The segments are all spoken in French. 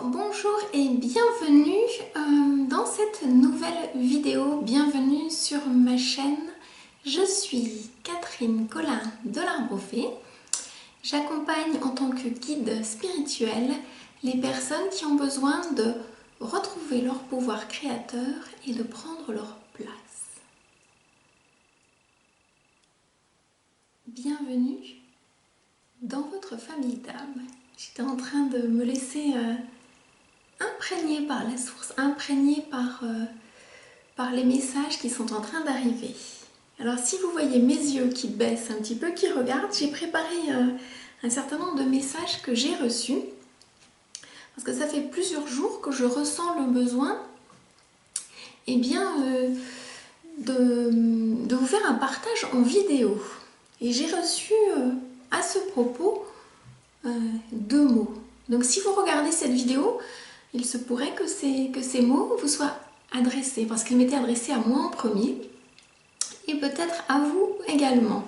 Bonjour et bienvenue dans cette nouvelle vidéo. Bienvenue sur ma chaîne. Je suis Catherine Collin de l'Arbre au Fée. J'accompagne en tant que guide spirituel les personnes qui ont besoin de retrouver leur pouvoir créateur et de prendre leur place. Bienvenue dans votre famille d'âme. J'étais en train de me laisser imprégner par la source, imprégner par les messages qui sont en train d'arriver. Alors si vous voyez mes yeux qui baissent un petit peu, qui regardent, j'ai préparé un certain nombre de messages que j'ai reçus. Parce que ça fait plusieurs jours que je ressens le besoin de vous faire un partage en vidéo. Et j'ai reçu à ce propos 2 mots. Donc si vous regardez cette vidéo, il se pourrait que ces mots vous soient adressés, parce qu'ils m'étaient adressés à moi en premier, et peut-être à vous également.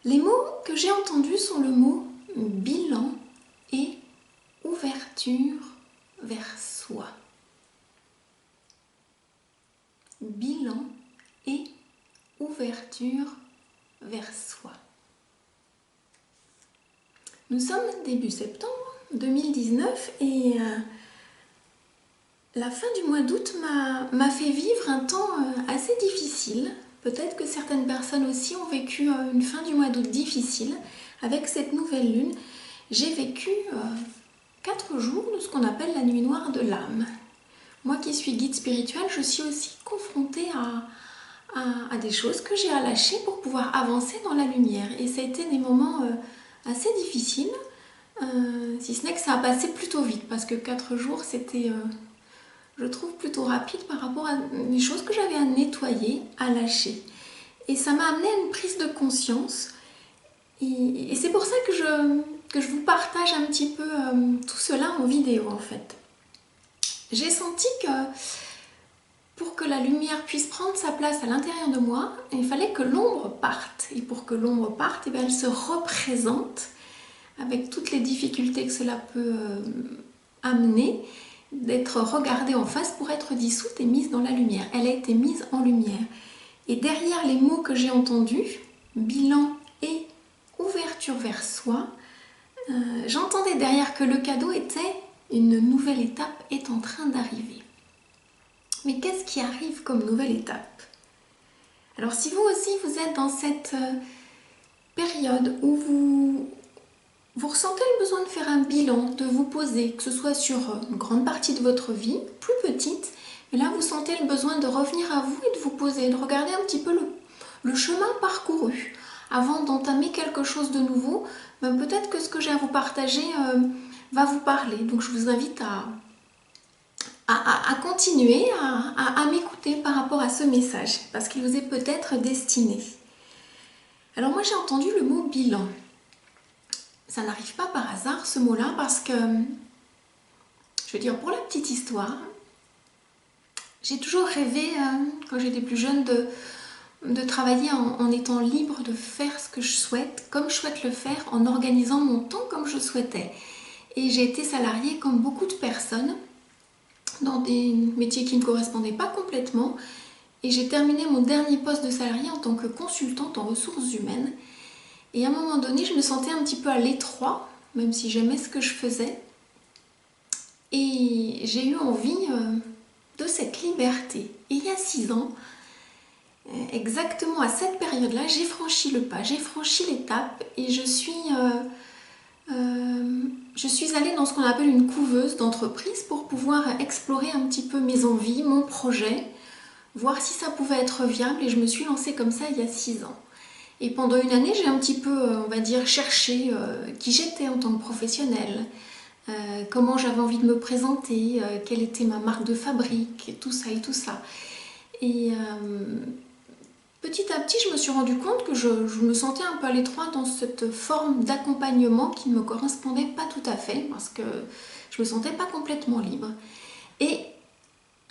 Les mots que j'ai entendus sont le mot bilan et ouverture vers soi. Bilan et ouverture vers soi. Nous sommes début septembre 2019 et la fin du mois d'août m'a fait vivre un temps assez difficile. Peut-être que certaines personnes aussi ont vécu une fin du mois d'août difficile. Avec cette nouvelle lune, j'ai vécu 4 jours de ce qu'on appelle la nuit noire de l'âme. Moi qui suis guide spirituel, je suis aussi confrontée à des choses que j'ai à lâcher pour pouvoir avancer dans la lumière. Et ça a été des moments assez difficiles, si ce n'est que ça a passé plutôt vite, parce que 4 jours c'était, je trouve, plutôt rapide par rapport à des choses que j'avais à nettoyer, à lâcher. Et ça m'a amené à une prise de conscience, et c'est pour ça que je vous partage un petit peu tout cela en vidéo en fait. J'ai senti que pour que la lumière puisse prendre sa place à l'intérieur de moi, il fallait que l'ombre parte. Et pour que l'ombre parte, elle se représente avec toutes les difficultés que cela peut amener, d'être regardée en face pour être dissoute et mise dans la lumière. Elle a été mise en lumière. Et derrière les mots que j'ai entendus, bilan et ouverture vers soi, j'entendais derrière que le cadeau était une nouvelle étape est en train d'arriver. Mais qu'est-ce qui arrive comme nouvelle étape? Alors si vous aussi vous êtes dans cette période où vous ressentez le besoin de faire un bilan, de vous poser, que ce soit sur une grande partie de votre vie, plus petite, mais là vous sentez le besoin de revenir à vous et de vous poser, de regarder un petit peu le chemin parcouru. Avant d'entamer quelque chose de nouveau, ben peut-être que ce que j'ai à vous partager va vous parler. Donc je vous invite à continuer à m'écouter par rapport à ce message, parce qu'il vous est peut-être destiné. Alors moi j'ai entendu le mot bilan. Ça n'arrive pas par hasard ce mot-là, parce que, je veux dire, pour la petite histoire, j'ai toujours rêvé, quand j'étais plus jeune, de travailler en étant libre, de faire ce que je souhaite, comme je souhaite le faire, en organisant mon temps comme je souhaitais. Et j'ai été salariée comme beaucoup de personnes, dans des métiers qui ne me correspondaient pas complètement, et j'ai terminé mon dernier poste de salarié en tant que consultante en ressources humaines. Et à un moment donné, je me sentais un petit peu à l'étroit, même si j'aimais ce que je faisais, et j'ai eu envie de cette liberté. Et il y a 6 ans, exactement à cette période-là, j'ai franchi le pas, j'ai franchi l'étape, et je suis allée dans ce qu'on appelle une couveuse d'entreprise pour pouvoir explorer un petit peu mes envies, mon projet, voir si ça pouvait être viable, et je me suis lancée comme ça il y a 6 ans. Et pendant une année, j'ai un petit peu, on va dire, cherché qui j'étais en tant que professionnelle, comment j'avais envie de me présenter, quelle était ma marque de fabrique, et tout ça et tout ça. Et petit à petit, je me suis rendu compte que je me sentais un peu à l'étroit dans cette forme d'accompagnement qui ne me correspondait pas tout à fait, parce que je ne me sentais pas complètement libre. Et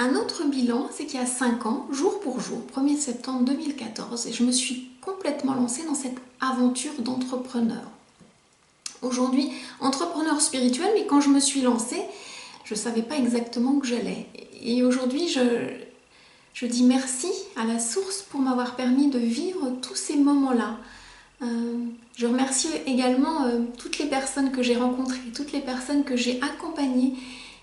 un autre bilan, c'est qu'il y a 5 ans, jour pour jour, 1er septembre 2014, et je me suis complètement lancée dans cette aventure d'entrepreneur. Aujourd'hui, entrepreneur spirituel, mais quand je me suis lancée, je ne savais pas exactement où j'allais. Et aujourd'hui, je dis merci à la source pour m'avoir permis de vivre tous ces moments-là. Je remercie également toutes les personnes que j'ai rencontrées, toutes les personnes que j'ai accompagnées,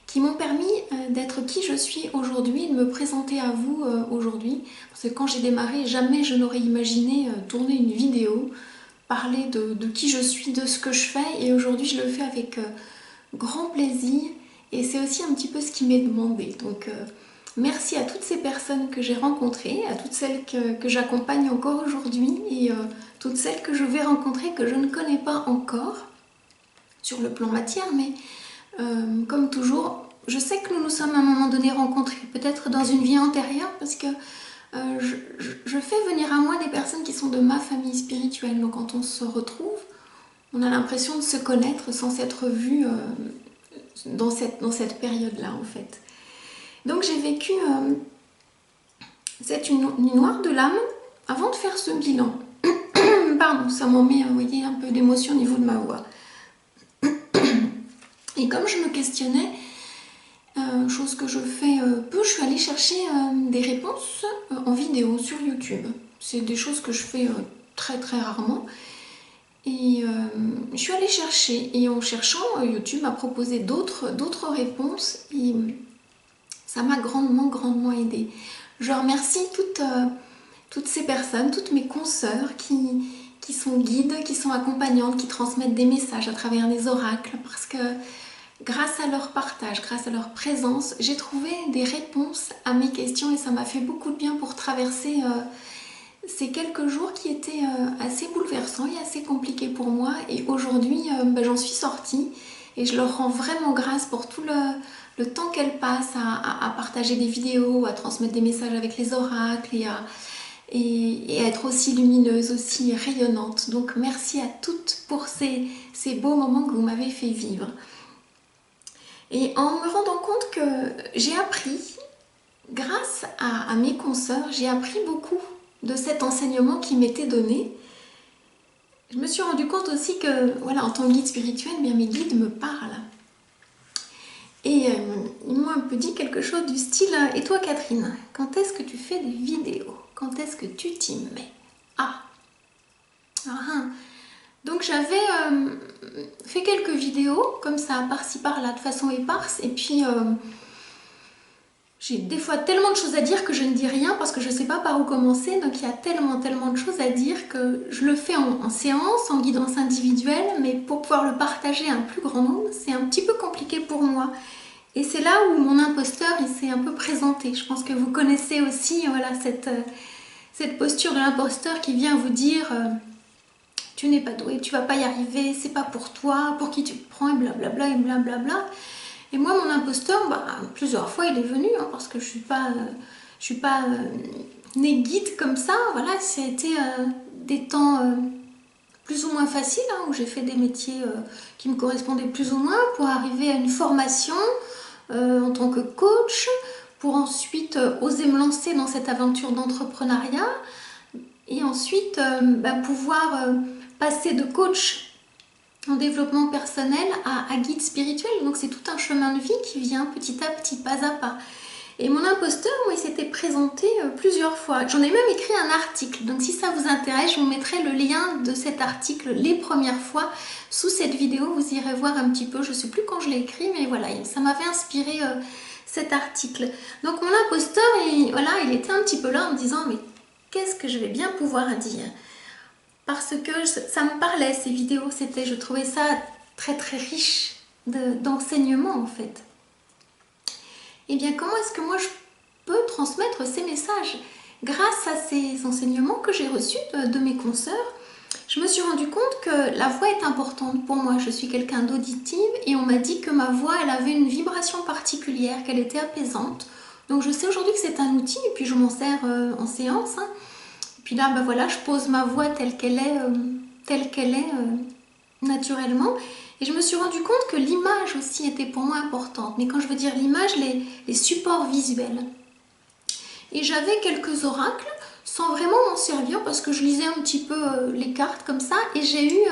qui m'ont permis d'être qui je suis aujourd'hui, de me présenter à vous aujourd'hui. Parce que quand j'ai démarré, jamais je n'aurais imaginé tourner une vidéo, parler de qui je suis, de ce que je fais. Et aujourd'hui, je le fais avec grand plaisir. Et c'est aussi un petit peu ce qui m'est demandé. Donc, merci à toutes ces personnes que j'ai rencontrées, à toutes celles que j'accompagne encore aujourd'hui et toutes celles que je vais rencontrer que je ne connais pas encore sur le plan matière, mais comme toujours, je sais que nous nous sommes à un moment donné rencontrés, peut-être dans une vie antérieure, parce que je fais venir à moi des personnes qui sont de ma famille spirituelle. Donc quand on se retrouve, on a l'impression de se connaître sans s'être vu dans cette période-là en fait. Donc j'ai vécu cette nuit noire de l'âme avant de faire ce bilan. Pardon, ça m'en met, vous voyez, un peu d'émotion au niveau de ma voix. Et comme je me questionnais, chose que je fais peu, je suis allée chercher des réponses en vidéo sur YouTube. C'est des choses que je fais très très rarement. Et je suis allée chercher, et en cherchant, YouTube m'a proposé d'autres réponses, et ça m'a grandement aidée. Je remercie toutes ces personnes, toutes mes consoeurs qui sont guides, qui sont accompagnantes, qui transmettent des messages à travers des oracles, parce que grâce à leur partage, grâce à leur présence, j'ai trouvé des réponses à mes questions et ça m'a fait beaucoup de bien pour traverser ces quelques jours qui étaient assez bouleversants et assez compliqués pour moi. Et aujourd'hui, j'en suis sortie et je leur rends vraiment grâce pour tout le temps qu'elles passent à partager des vidéos, à transmettre des messages avec les oracles et à être aussi lumineuse, aussi rayonnante. Donc merci à toutes pour ces beaux moments que vous m'avez fait vivre. Et en me rendant compte que j'ai appris, grâce à mes consoeurs, j'ai appris beaucoup de cet enseignement qui m'était donné. Je me suis rendu compte aussi que, voilà, en tant que guide spirituel, bien, mes guides me parlent. Et ils m'ont un peu dit quelque chose du style « Et toi Catherine, quand est-ce que tu fais des vidéos? Quand est-ce que tu t'y mets ?» Donc j'avais fait quelques vidéos comme ça, par-ci par-là, de façon éparse, et puis j'ai des fois tellement de choses à dire que je ne dis rien parce que je ne sais pas par où commencer, donc il y a tellement de choses à dire que je le fais en séance, en guidance individuelle, mais pour pouvoir le partager à un plus grand nombre, c'est un petit peu compliqué pour moi. Et c'est là où mon imposteur il s'est un peu présenté. Je pense que vous connaissez aussi, voilà, cette posture de l'imposteur qui vient vous dire tu n'es pas doué, tu vas pas y arriver, c'est pas pour toi, pour qui tu te prends, et blablabla, et blablabla. Et moi, mon imposteur, plusieurs fois, il est venu, hein, parce que je suis pas née guide comme ça. Voilà, ça a été des temps plus ou moins faciles, hein, où j'ai fait des métiers qui me correspondaient plus ou moins, pour arriver à une formation en tant que coach, pour ensuite oser me lancer dans cette aventure d'entrepreneuriat, et ensuite pouvoir passer de coach en développement personnel à guide spirituel. Donc c'est tout un chemin de vie qui vient petit à petit, pas à pas. Et mon imposteur, moi, il s'était présenté plusieurs fois. J'en ai même écrit un article. Donc si ça vous intéresse, je vous mettrai le lien de cet article les premières fois sous cette vidéo. Vous irez voir un petit peu. Je ne sais plus quand je l'ai écrit, mais voilà, ça m'avait inspiré cet article. Donc mon imposteur, il était un petit peu là en me disant, mais qu'est-ce que je vais bien pouvoir dire ? Parce que ça me parlait, ces vidéos, je trouvais ça très riche d'enseignement en fait. Et bien comment est-ce que moi je peux transmettre ces messages? Grâce à ces enseignements que j'ai reçus de mes consoeurs, je me suis rendu compte que la voix est importante pour moi. Je suis quelqu'un d'auditive et on m'a dit que ma voix, elle avait une vibration particulière, qu'elle était apaisante. Donc je sais aujourd'hui que c'est un outil et puis je m'en sers en séance, hein. Puis là, voilà, je pose ma voix telle qu'elle est naturellement. Et je me suis rendu compte que l'image aussi était pour moi importante. Mais quand je veux dire l'image, les supports visuels. Et j'avais quelques oracles, sans vraiment m'en servir, parce que je lisais un petit peu les cartes comme ça. Et j'ai eu,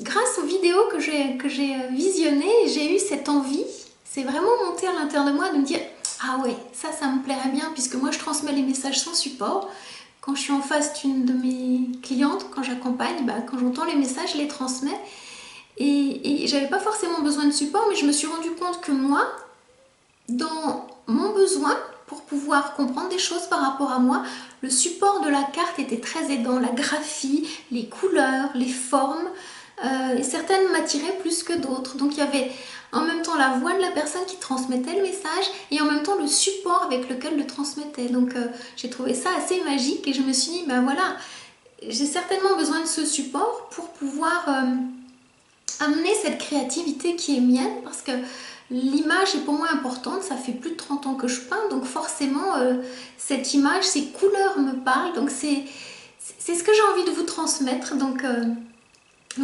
grâce aux vidéos que j'ai visionnées, j'ai eu cette envie, c'est vraiment monté à l'intérieur de moi de me dire ah ouais, ça me plairait bien, puisque moi je transmets les messages sans support. Quand je suis en face d'une de mes clientes, quand j'accompagne, quand j'entends les messages, je les transmets. Et j'avais pas forcément besoin de support, mais je me suis rendu compte que moi, dans mon besoin, pour pouvoir comprendre des choses par rapport à moi, le support de la carte était très aidant. La graphie, les couleurs, les formes, et certaines m'attiraient plus que d'autres. Donc il y avait en même temps la voix de la personne qui transmettait le message et en même temps le support avec lequel le transmettait. Donc j'ai trouvé ça assez magique et je me suis dit, ben voilà, j'ai certainement besoin de ce support pour pouvoir amener cette créativité qui est mienne, parce que l'image est pour moi importante. Ça fait plus de 30 ans que je peins, donc forcément cette image, ces couleurs me parlent, donc c'est ce que j'ai envie de vous transmettre. Donc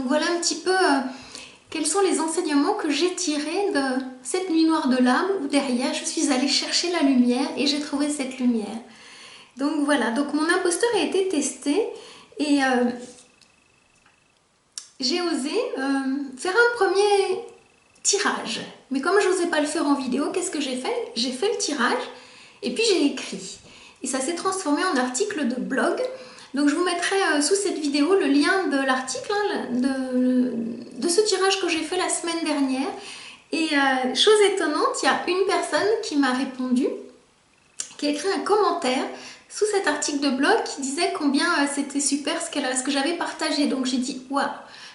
voilà un petit peu quels sont les enseignements que j'ai tirés de cette nuit noire de l'âme, où derrière je suis allée chercher la lumière et j'ai trouvé cette lumière. Donc voilà, donc mon imposteur a été testé et j'ai osé faire un premier tirage. Mais comme je n'osais pas le faire en vidéo, qu'est-ce que j'ai fait? J'ai fait le tirage et puis j'ai écrit. Et ça s'est transformé en article de blog. Donc je vous mettrai sous cette vidéo le lien de l'article, hein, de ce tirage que j'ai fait la semaine dernière. Et chose étonnante, il y a une personne qui m'a répondu, qui a écrit un commentaire sous cet article de blog qui disait combien c'était super ce que j'avais partagé. Donc j'ai dit waouh,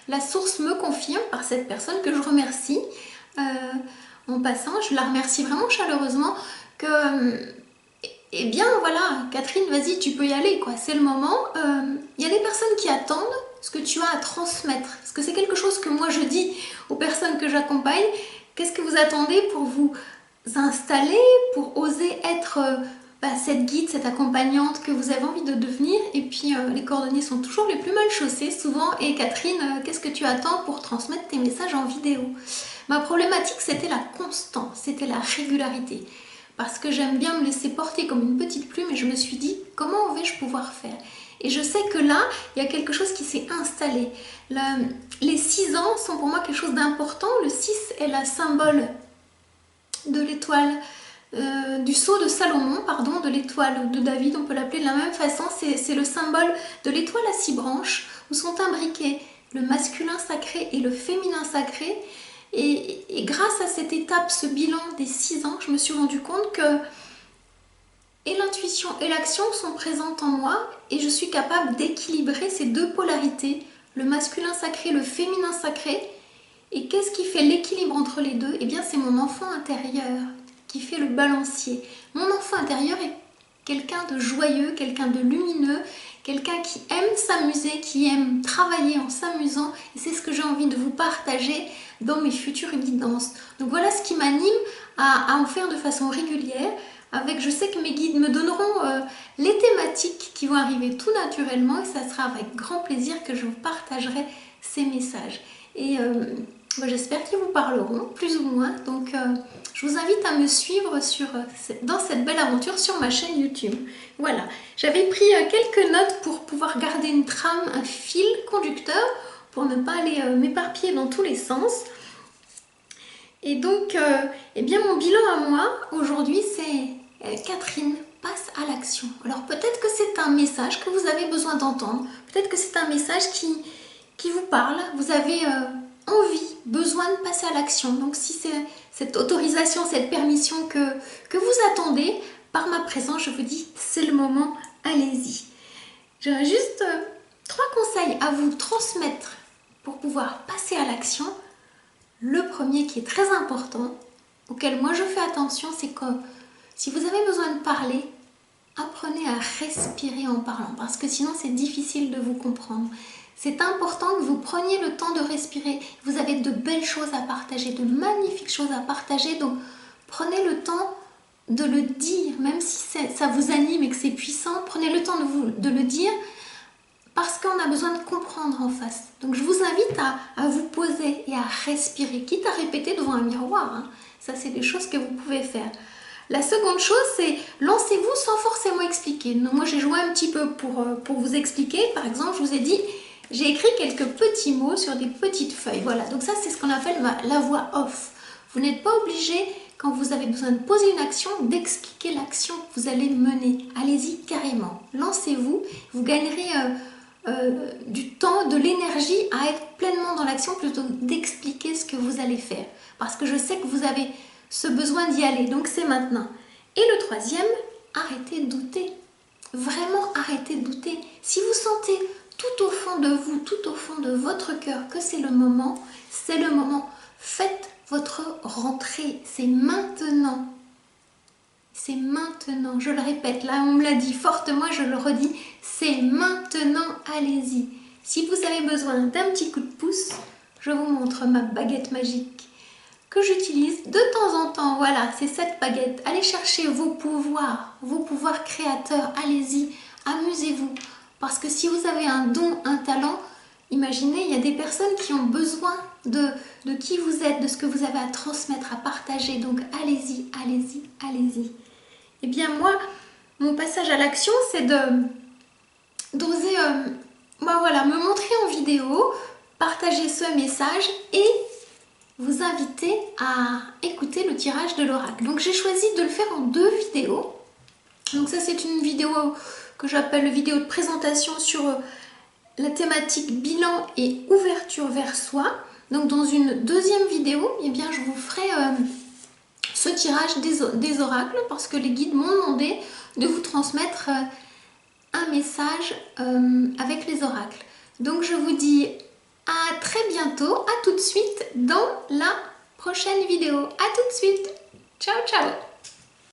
la source me confirme, par cette personne que je remercie. En passant, je la remercie vraiment chaleureusement que, eh bien voilà, Catherine, vas-y, tu peux y aller, quoi. C'est le moment. Il y a des personnes qui attendent ce que tu as à transmettre. Parce que c'est quelque chose que moi je dis aux personnes que j'accompagne. Qu'est-ce que vous attendez pour vous installer, pour oser être cette guide, cette accompagnante que vous avez envie de devenir? Et puis les coordonnées sont toujours les plus mal chaussées souvent. Et Catherine, qu'est-ce que tu attends pour transmettre tes messages en vidéo? Ma problématique, c'était la constance, c'était la régularité. Parce que j'aime bien me laisser porter comme une petite plume et je me suis dit, comment vais-je pouvoir faire? Et je sais que là, il y a quelque chose qui s'est installé. Les 6 ans sont pour moi quelque chose d'important. Le 6 est la symbole de l'étoile, du sceau de Salomon, pardon, de l'étoile de David, on peut l'appeler de la même façon. C'est le symbole de l'étoile à 6 branches, où sont imbriqués le masculin sacré et le féminin sacré. Et grâce à cette étape, ce bilan des 6 ans, je me suis rendu compte que et l'intuition et l'action sont présentes en moi et je suis capable d'équilibrer ces deux polarités, le masculin sacré, le féminin sacré. Et qu'est-ce qui fait l'équilibre entre les deux? Eh bien, c'est mon enfant intérieur qui fait le balancier. Mon enfant intérieur est quelqu'un de joyeux, quelqu'un de lumineux, quelqu'un qui aime s'amuser, qui aime travailler en s'amusant. Et c'est ce que j'ai envie de vous partager dans mes futures guidances. Donc voilà ce qui m'anime à en faire de façon régulière. Je sais que mes guides me donneront les thématiques qui vont arriver tout naturellement et ça sera avec grand plaisir que je vous partagerai ces messages. Et j'espère qu'ils vous parleront, plus ou moins. Donc je vous invite à me suivre dans cette belle aventure sur ma chaîne YouTube. Voilà, j'avais pris quelques notes pour pouvoir garder une trame, un fil conducteur, pour ne pas aller m'éparpiller dans tous les sens. Et donc, eh bien mon bilan à moi aujourd'hui, c'est Catherine passe à l'action. Alors peut-être que c'est un message que vous avez besoin d'entendre, peut-être que c'est un message qui vous parle, vous avez envie, besoin de passer à l'action. Donc si c'est cette autorisation, cette permission que vous attendez, par ma présence, je vous dis, c'est le moment, allez-y. J'aurais juste 3 conseils à vous transmettre pour pouvoir passer à l'action. Le premier qui est très important, auquel moi je fais attention, c'est que si vous avez besoin de parler, apprenez à respirer en parlant, parce que sinon c'est difficile de vous comprendre. C'est important que vous preniez le temps de respirer. Vous avez de belles choses à partager, de magnifiques choses à partager, donc prenez le temps de le dire, même si ça vous anime et que c'est puissant, prenez le temps de le dire, parce qu'on a besoin de comprendre en face. Donc je vous invite à vous poser et à respirer, quitte à répéter devant un miroir. Hein. Ça, c'est des choses que vous pouvez faire. La seconde chose, c'est lancez-vous sans forcément expliquer. Donc, moi, j'ai joué un petit peu pour vous expliquer. Par exemple, je vous ai dit, j'ai écrit quelques petits mots sur des petites feuilles. Voilà, donc ça, c'est ce qu'on appelle la voix off. Vous n'êtes pas obligé, quand vous avez besoin de poser une action, d'expliquer l'action que vous allez mener. Allez-y carrément, lancez-vous, vous gagnerez du temps, de l'énergie à être pleinement dans l'action plutôt que d'expliquer ce que vous allez faire. Parce que je sais que vous avez ce besoin d'y aller, donc c'est maintenant. Et le troisième, arrêtez de douter. Vraiment, arrêtez de douter. Si vous sentez tout au fond de vous, tout au fond de votre cœur que c'est le moment, c'est le moment. Faites votre rentrée, c'est maintenant. C'est maintenant, je le répète, là on me l'a dit fortement, je le redis, c'est maintenant, allez-y. Si vous avez besoin d'un petit coup de pouce, je vous montre ma baguette magique que j'utilise de temps en temps. Voilà, c'est cette baguette. Allez chercher vos pouvoirs créateurs, allez-y, amusez-vous. Parce que si vous avez un don, un talent, imaginez, il y a des personnes qui ont besoin de qui vous êtes, de ce que vous avez à transmettre, à partager. Donc allez-y, allez-y, allez-y. Eh bien moi, mon passage à l'action, c'est d'oser voilà, me montrer en vidéo, partager ce message et vous inviter à écouter le tirage de l'oracle. Donc j'ai choisi de le faire en 2 vidéos. Donc ça c'est une vidéo que j'appelle vidéo de présentation sur la thématique bilan et ouverture vers soi. Donc dans une deuxième vidéo, eh bien, je vous ferai ce tirage des oracles parce que les guides m'ont demandé de vous transmettre un message avec les oracles. Donc je vous dis à très bientôt, à tout de suite dans la prochaine vidéo. À tout de suite. Ciao, ciao.